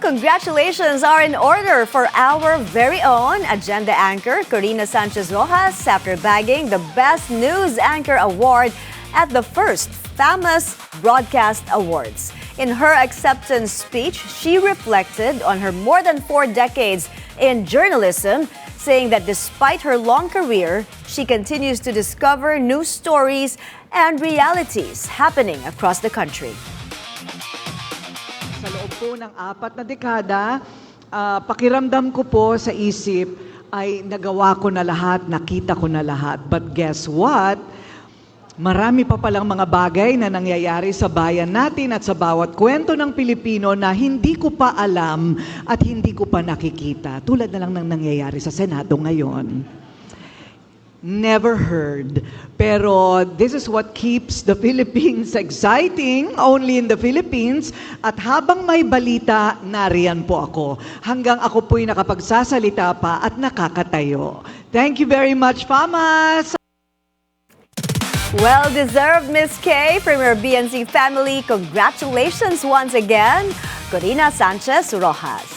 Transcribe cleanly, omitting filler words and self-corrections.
congratulations are in order for our very own agenda anchor, Corina Sanchez Rojas, after bagging the Best News Anchor Award at the first FAMAS Broadcast Awards. In her acceptance speech, she reflected on her more than 4 decades in journalism, saying that despite her long career, she continues to discover new stories and realities happening across the country. Sa loob po ng 4 na dekada, pakiramdam ko po sa isip ay nagawa ko na lahat, nakita ko na lahat. But guess what? Marami pa palang mga bagay na nangyayari sa bayan natin at sa bawat kwento ng Pilipino na hindi ko pa alam at hindi ko pa nakikita. Tulad na lang ng nangyayari sa Senado ngayon. Never heard. Pero this is what keeps the Philippines exciting, only in the Philippines. At habang may balita, nariyan po ako. Hanggang ako po'y nakapagsasalita pa at nakakatayo. Thank you very much, FAMAS! Well-deserved, Miss K, from your BNC family. Congratulations once again, Corina Sanchez Rojas.